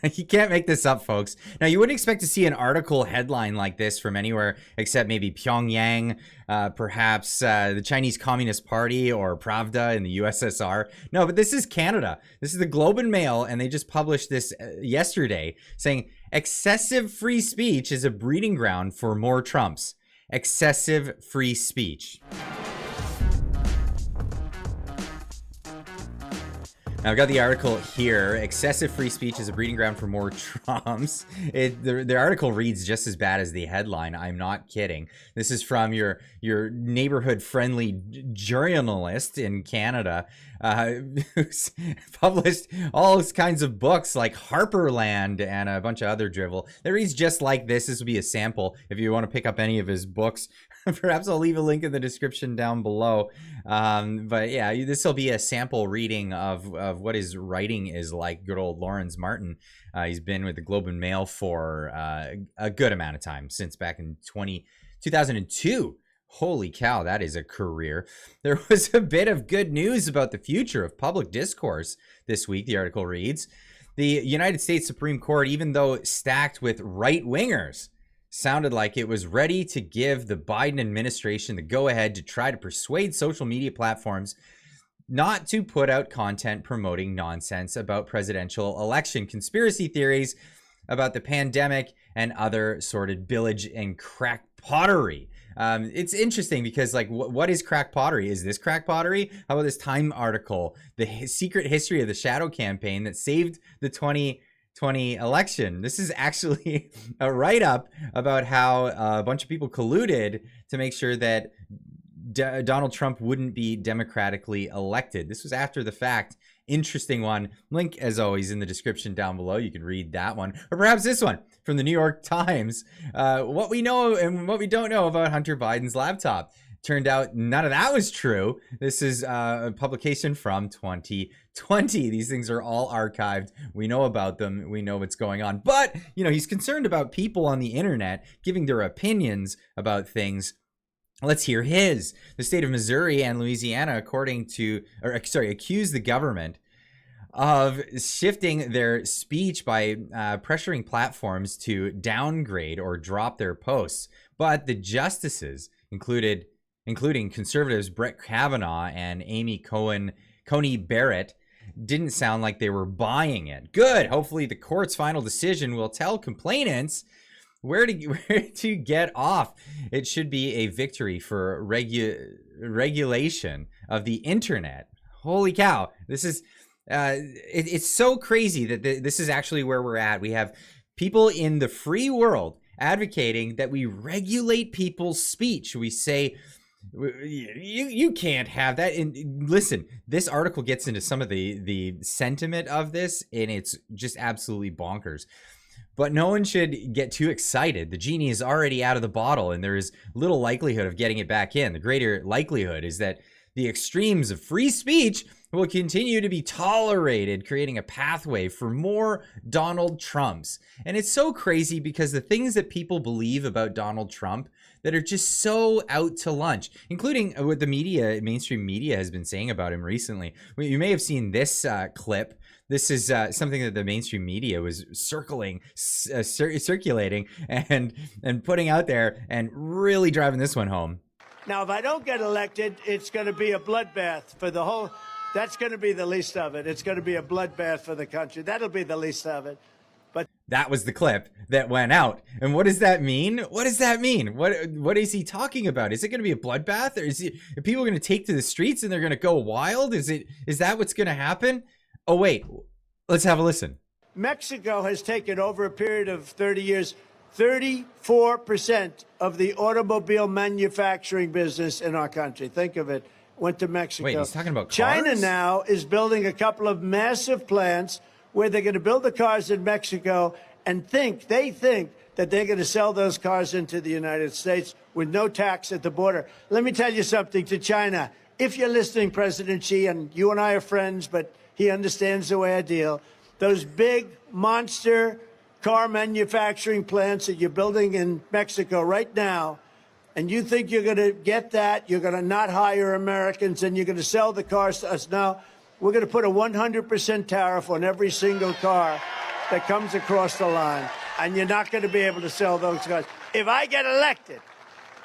You can't make this up, folks. Now, you wouldn't expect to see an article headline like this from anywhere except maybe Pyongyang, perhaps the Chinese Communist Party or Pravda in the USSR. No, but this is Canada. This is the Globe and Mail, and they just published this yesterday saying excessive free speech is a breeding ground for more Trumps. Excessive free speech. Now, I've got the article here. Excessive free speech is a breeding ground for more Trumps. The article reads just as bad as the headline. I'm not kidding. This is from your neighborhood-friendly journalist in Canada, who's published all kinds of books like Harperland and a bunch of other drivel. That reads just like this. This will be a sample if you want to pick up any of his books. Perhaps I'll leave a link in the description down below. But yeah, this will be a sample reading of what his writing is like. Good old Lawrence Martin. He's been with the Globe and Mail for a good amount of time, since back in 2002. Holy cow, that is a career. There was a bit of good news about the future of public discourse this week, the article reads. The United States Supreme Court, even though stacked with right-wingers, sounded like it was ready to give the Biden administration the go-ahead to try to persuade social media platforms not to put out content promoting nonsense about presidential election conspiracy theories, about the pandemic, and other sordid pillage and crack pottery. It's interesting because, like, what is crack pottery? Is this crack pottery? How about this Time article, the secret history of the shadow campaign that saved the 2020 election? This is actually a write-up about how a bunch of people colluded to make sure that Donald Trump wouldn't be democratically elected. This was after the fact. Interesting one. Link, as always, in the description down below. You can read that one. Or perhaps this one from the New York Times. What we know and what we don't know about Hunter Biden's laptop. Turned out none of that was true. This is a publication from 2020. These things are all archived. We know about them. We know what's going on. But, you know, he's concerned about people on the internet giving their opinions about things. Let's hear his. The state of Missouri and Louisiana, accused the government of shifting their speech by pressuring platforms to downgrade or drop their posts. But the justices, including conservatives Brett Kavanaugh and Amy Coney Barrett, didn't sound like they were buying it. Good. Hopefully the court's final decision will tell complainants where to get off. It should be a victory for regulation of the internet. Holy cow. This is it's so crazy that this is actually where we're at. We have people in the free world advocating that we regulate people's speech. We say, you can't have that. And listen, this article gets into some of the sentiment of this, and it's just absolutely bonkers. But no one should get too excited. The genie is already out of the bottle, and there is little likelihood of getting it back in. The greater likelihood is that the extremes of free speech will continue to be tolerated, creating a pathway for more Donald Trumps. And it's so crazy because the things that people believe about Donald Trump that are just so out to lunch, including what the media, mainstream media, has been saying about him recently. You may have seen this clip. This is something that the mainstream media was circulating and putting out there and really driving this one home. Now, if I don't get elected, it's going to be a bloodbath for the whole. That's going to be the least of it. It's going to be a bloodbath for the country. That'll be the least of it. But that was the clip that went out. And what does that mean? What does that mean? What is he talking about? Is it going to be a bloodbath, or are people going to take to the streets and they're going to go wild? Is that what's going to happen? Oh, wait, let's have a listen. Mexico has taken, over a period of 30 years, 34% of the automobile manufacturing business in our country. Think of it. Went to Mexico. Wait, he's talking about cars? China now is building a couple of massive plants where they're going to build the cars in Mexico and they think that they're going to sell those cars into the United States with no tax at the border. Let me tell you something to China. If you're listening, President Xi, and you and I are friends, but he understands the way I deal, those big monster car manufacturing plants that you're building in Mexico right now, and you think you're going to get that, you're going to not hire Americans, and you're going to sell the cars to us. Now, we're going to put a 100% tariff on every single car that comes across the line, and you're not going to be able to sell those cars. If I get elected,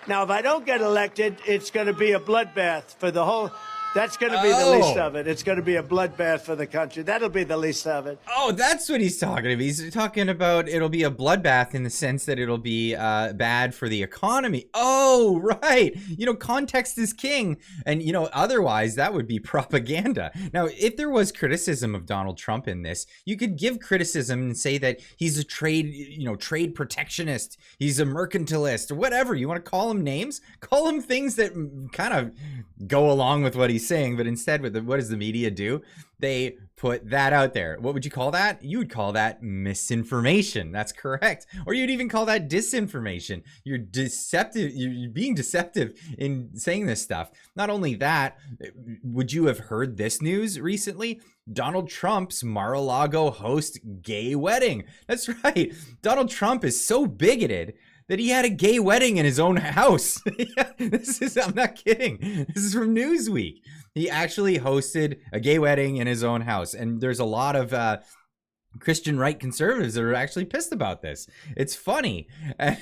now if I don't get elected, it's going to be a bloodbath for the whole. That's going to be the least of it. It's going to be a bloodbath for the country. That'll be the least of it. Oh, that's what he's talking about. He's talking about it'll be a bloodbath in the sense that it'll be bad for the economy. Oh, right. Context is king. And, otherwise that would be propaganda. Now, if there was criticism of Donald Trump in this, you could give criticism and say that he's a trade protectionist. He's a mercantilist or whatever. You want to call him names? Call him things that kind of go along with what he's saying, but instead what does the media do? They put that out there. What would you call that? You would call that misinformation. That's correct. Or you'd even call that disinformation. You're deceptive. You're being deceptive in saying this stuff. Not only that, would you have heard this news recently? Donald Trump's Mar-a-Lago host gay wedding. That's right. Donald Trump is so bigoted that he had a gay wedding in his own house. I'm not kidding. This is from Newsweek. He actually hosted a gay wedding in his own house. And there's a lot of Christian right conservatives that are actually pissed about this. It's funny. And,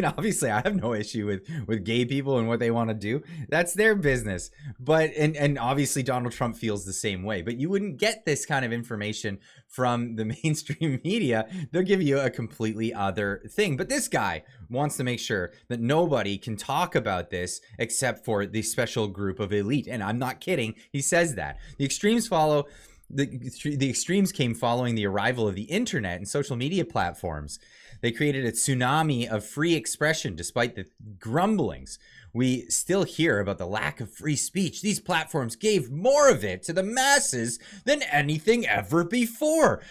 obviously I have no issue with gay people and what they want to do. That's their business. But, and obviously Donald Trump feels the same way, but you wouldn't get this kind of information from the mainstream media. They'll give you a completely other thing. But this guy wants to make sure that nobody can talk about this except for the special group of elite. And I'm not kidding. He says that. The extremes follow. The extremes came following the arrival of the internet and social media platforms. They created a tsunami of free expression despite the grumblings. We still hear about the lack of free speech. These platforms gave more of it to the masses than anything ever before.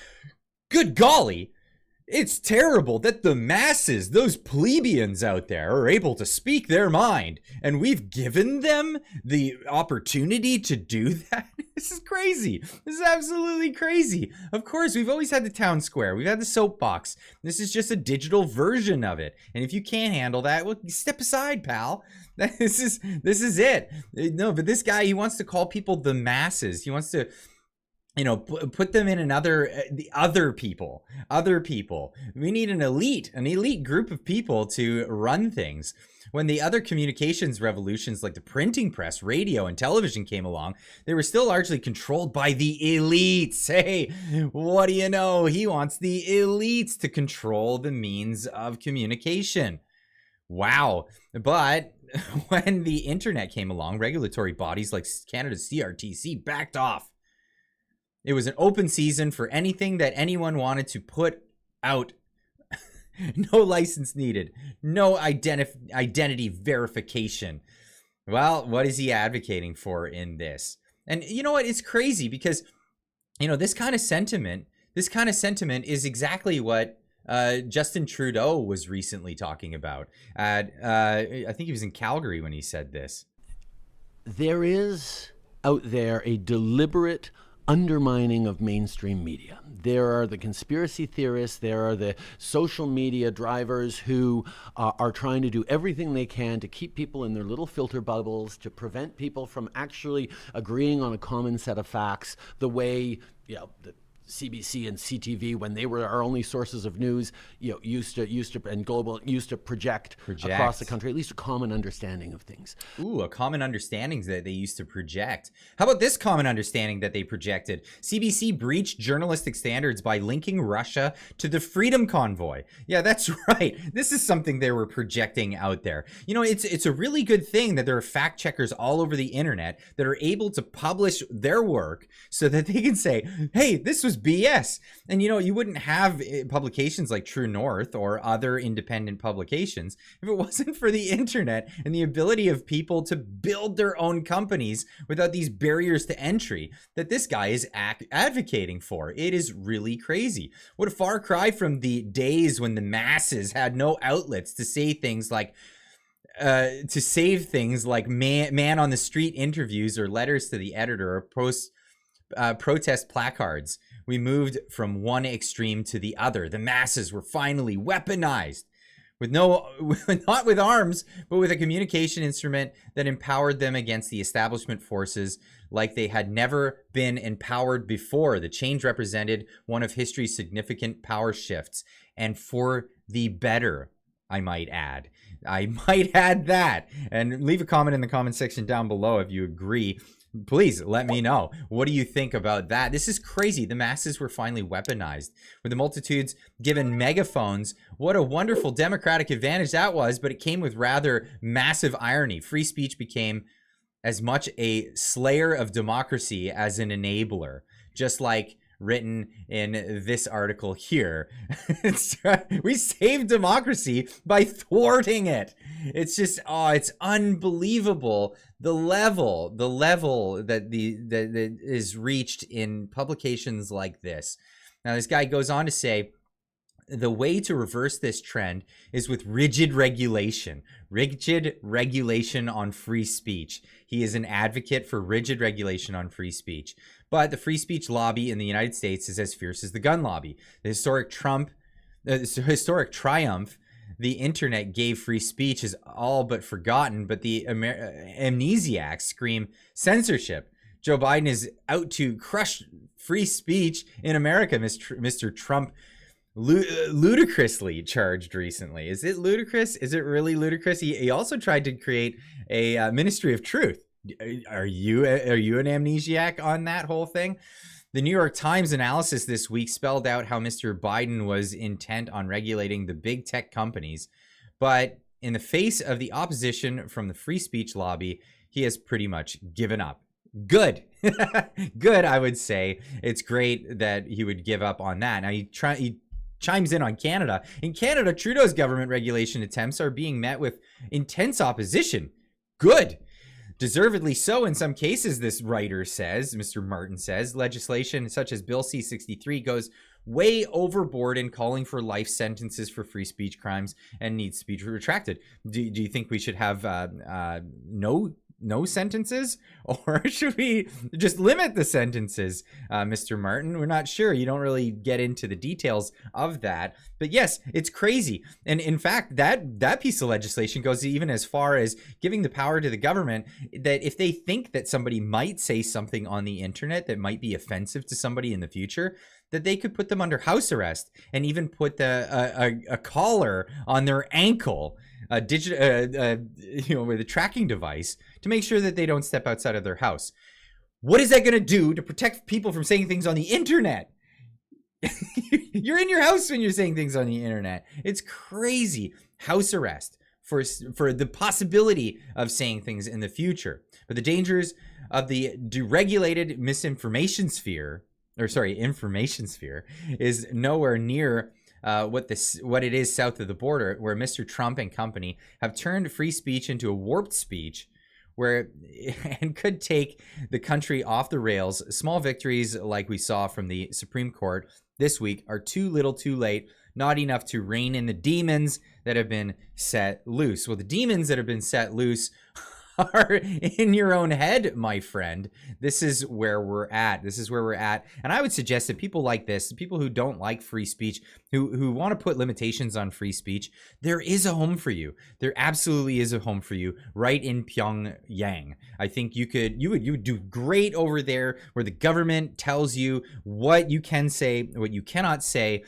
Good golly. It's terrible that the masses, those plebeians out there, are able to speak their mind, and we've given them the opportunity to do that. This is crazy. This is absolutely crazy. Of course, we've always had the town square. We've had the soapbox. This is just a digital version of it. And if you can't handle that, well, step aside, pal. This is it. No, but this guy, he wants to call people the masses. He wants to put them in the other people. We need an elite group of people to run things. When the other communications revolutions like the printing press, radio, and television came along, they were still largely controlled by the elites. Hey, what do you know? He wants the elites to control the means of communication. Wow. But when the internet came along, regulatory bodies like Canada's CRTC backed off. It was an open season for anything that anyone wanted to put out. No license needed. No identity verification. Well, what is he advocating for in this? And you know what? It's crazy because, this kind of sentiment is exactly what Justin Trudeau was recently talking about. I think he was in Calgary when he said this. There is out there a deliberate undermining of mainstream media. There are the conspiracy theorists, there are the social media drivers who are trying to do everything they can to keep people in their little filter bubbles, to prevent people from actually agreeing on a common set of facts, the way, the CBC and CTV, when they were our only sources of news, used to project across the country, at least a common understanding of things. Ooh, a common understanding that they used to project. How about this common understanding that they projected? CBC breached journalistic standards by linking Russia to the Freedom Convoy. Yeah, that's right. This is something they were projecting out there. It's a really good thing that there are fact checkers all over the internet that are able to publish their work so that they can say, hey, this was BS. And you wouldn't have publications like True North or other independent publications if it wasn't for the internet and the ability of people to build their own companies without these barriers to entry that this guy is advocating for. It is really crazy. What a far cry from the days when the masses had no outlets to say things like man on the street interviews or letters to the editor or protest placards. We moved from one extreme to the other. The masses were finally weaponized not with arms, but with a communication instrument that empowered them against the establishment forces like they had never been empowered before. The change represented one of history's significant power shifts, and for the better, I might add. I might add that. And leave a comment in the comment section down below if you agree. Please let me know. What do you think about that? This is crazy. The masses were finally weaponized, with the multitudes given megaphones. What a wonderful democratic advantage that was, but it came with rather massive irony. Free speech became as much a slayer of democracy as an enabler, just like written in this article here. We saved democracy by thwarting it. It's just, oh, it's unbelievable the level that that is reached in publications like this. Now, this guy goes on to say, the way to reverse this trend is with rigid regulation on free speech. He is an advocate for rigid regulation on free speech. But the free speech lobby in the United States is as fierce as the gun lobby. The historic triumph the internet gave free speech is all but forgotten, but the amnesiacs scream censorship. Joe Biden is out to crush free speech in America, Mr. Trump ludicrously charged recently. Is it ludicrous? Is it really ludicrous? He also tried to create a ministry of truth. Are you an amnesiac on that whole thing? The New York Times analysis this week spelled out how Mr. Biden was intent on regulating the big tech companies, but in the face of the opposition from the free speech lobby, he has pretty much given up. Good. Good, I would say. It's great that he would give up on that. Now, he chimes in on Canada. In Canada, Trudeau's government regulation attempts are being met with intense opposition. Good. Deservedly so in some cases, this writer says, Mr. Martin says. Legislation such as Bill C-63 goes way overboard in calling for life sentences for free speech crimes and needs to be retracted. Do you think we should have no sentences, or should we just limit the sentences, Mr. Martin? We're not sure. You don't really get into the details of that, but yes, it's crazy. And in fact, that piece of legislation goes even as far as giving the power to the government that if they think that somebody might say something on the internet that might be offensive to somebody in the future, that they could put them under house arrest and even put a collar on their ankle, with a tracking device to make sure that they don't step outside of their house. What is that going to do to protect people from saying things on the internet? You're in your house when you're saying things on the internet. It's crazy. House arrest for the possibility of saying things in the future. But the dangers of the deregulated information sphere is nowhere near what it is south of the border, where Mr. Trump and company have turned free speech into a warped speech and could take the country off the rails. Small victories like we saw from the Supreme Court this week are too little too late, not enough to rein in the demons that have been set loose. Well, the demons that have been set loose are in your own head, my friend. This is where we're at. And I would suggest that people like this, people who don't like free speech, who want to put limitations on free speech, there is a home for you. There absolutely is a home for you right in Pyongyang. I think you would do great over there, where the government tells you what you can say, what you cannot say.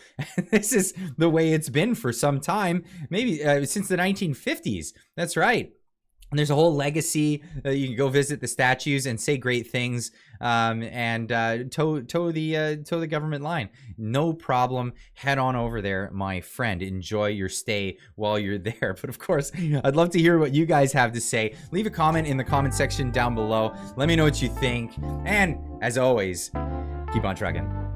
This is the way it's been for some time, maybe since the 1950s. That's right. And there's a whole legacy. You can go visit the statues and say great things, and toe the government line. No problem. Head on over there, my friend. Enjoy your stay while you're there. But of course, I'd love to hear what you guys have to say. Leave a comment in the comment section down below. Let me know what you think. And as always, keep on trucking.